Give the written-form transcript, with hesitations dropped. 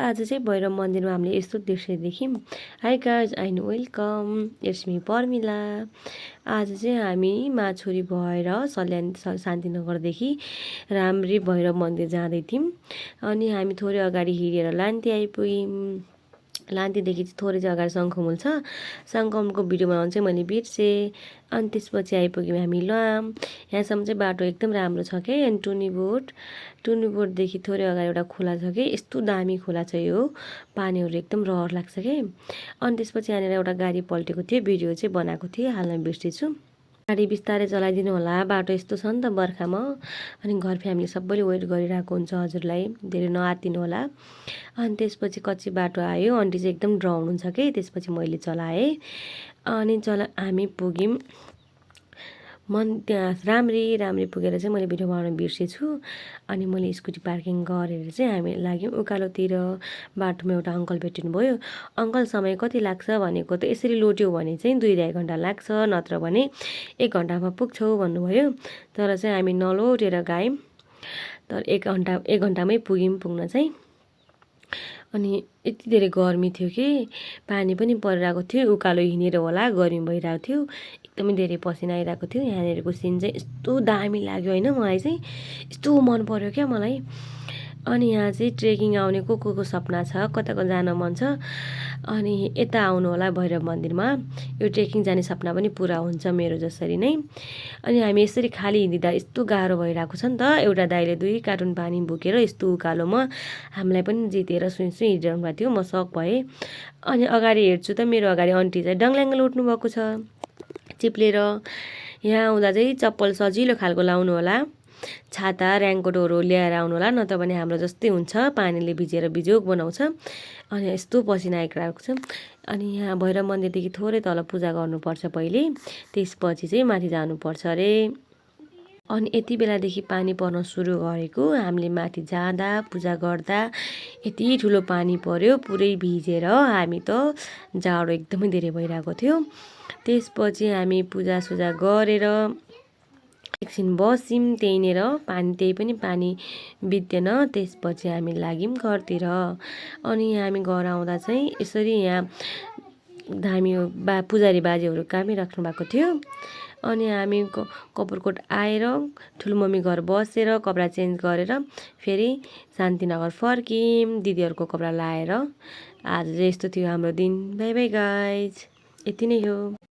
आज चाहिँ भैरव मन्दिरमा हामीले यस्तो दृश्य देख्यौँ। Hi guys and welcome, it's me Parmila. आज चाहिँ हामी छोरी भएर सल्यान शान्तिनगरदेखि राम्री भैरव मन्दिर जाँदै थियौँ। अनि हामी थोरै अगाडि हिँडेर लान्ती आइपुग्यौँ। लान्तीदेखि चाहिँ थोरै चाहिँ अगाडि शङ्खमुल छ। शङ्खमुलको भिडियो बनाउनु चाहिँ मैले बिर्सेँ। अनि त्यसपछि आइपुग्यौँ हामी लाम। यहाँसम्म चाहिँ बाटो एकदम राम्रो छ के। अनि टुनिबोटदेखि थोरै अगाडि एउटा खोला छ कि, यस्तो दामी खोला छ यो, पानीहरू एकदम रहर लाग्छ कि। अनि त्यसपछि यहाँनिर एउटा गाडी पल्टेको थियो, भिडियो चाहिँ बनाएको थिएँ, हाल्न बिर्सेछु। गाडी बिस्तारै चलाइदिनु होला, बाटो यस्तो छ नि त बर्खामा। अनि घर फ्यामिली सबैले वेट गरिरहेको हुन्छ हजुरलाई, धेरै नआत्तिनु होला। अनि त्यसपछि कच्ची बाटो आयो, आन्टी चाहिँ एकदम डराउनुहुन्छ कि। त्यसपछि मैले चलाएँ अनि हामी पुग्यौँ त्यहाँ राम्री पुगेर चाहिँ मैले भिडियो बनाउन बिर्सेछु। अनि मैले स्कुटी पार्किङ गरेर चाहिँ हामी लाग्यौँ उकालोतिर। बाटोमा एउटा अङ्कल भेटिनु भयो। अङ्कल समय कति लाग्छ भनेको त, यसरी लोट्यो भने चाहिँ 2-2.5 घन्टा लाग्छ, नत्र भने 1 घन्टामा पुग्छौ भन्नुभयो। तर चाहिँ हामी नलोटेर गयौँ, तर 1 घन्टामै पुग्न चाहिँ। अनि यति धेरै गर्मी थियो कि, पानी पनि परिरहेको थियो, उकालो हिँडेर होला गर्मी भइरहेको थियो, एकदमै धेरै पसिना आइरहेको थियो। यहाँनिरको सिन चाहिँ यस्तो दामी लाग्यो होइन, मलाई चाहिँ यस्तो मन पर्यो क्या मलाई। अनि यहाँ चाहिँ ट्रेकिङ आउने को सपना छ, कता जान मन छ, अनि यता आउनु होला भैरव मन्दिरमा। यो ट्रेकिङ जाने सपना पनि पुरा हुन्छ मेरो जसरी नै। अनि हामी यसरी खाली हिँडिँदा यस्तो गाह्रो भइरहेको छ नि त। एउटा दाइले 2 कार्टुन पानी बोकेर यस्तो उकालोमा हामीलाई पनि जितेर सुई हिँडिरहनु भएको थियो। म सक भएँ। अनि अगाडि हेर्छु त मेरो अगाडि आन्टी चाहिँ डङ्ल्याङ्ग उठ्नु भएको छ चिप्लेर। यहाँ आउँदा चाहिँ चप्पल सजिलो खालको लाउनु होला, छाता रेनकोटहरू ल्याएर आउनु होला, नत्र भने हाम्रो जस्तै हुन्छ, पानीले भिजेर बिजोग बनाउँछ। अनि यस्तो पसिना आइरहेको छ। अनि यहाँ भैरव मन्दिरदेखि थोरै तल पूजा गर्नुपर्छ पहिले, त्यसपछि चाहिँ माथि जानुपर्छ अरे। अनि यति बेलादेखि पानी पर्न सुरु गरेको, हामीले माथि जाँदा पूजा गर्दा यति ठुलो पानी पर्यो, पुरै भिजेर हामी त जाडो एकदमै धेरै भइरहेको थियो। त्यसपछि हामी पूजासुजा गरेर एकछिन बस्यौँ त्यहीँनिर, त्यही पनि पानी बित्दैन। त्यसपछि हामी लाग्यौँ घरतिर। अनि हामी घर आउँदा चाहिँ यसरी यहाँ धामी पुजारी बाजेहरू कामै राख्नु भएको थियो। अनि हामी कपुरकोट आएर ठुलो मम्मी घर बसेर कपडा चेन्ज गरेर फेरि शान्तिनगर फर्क्यौँ दिदीहरूको कपडा लाएर। आज चाहिँ यस्तो थियो हाम्रो दिन। बाई बाई गाइज, यति नै हो।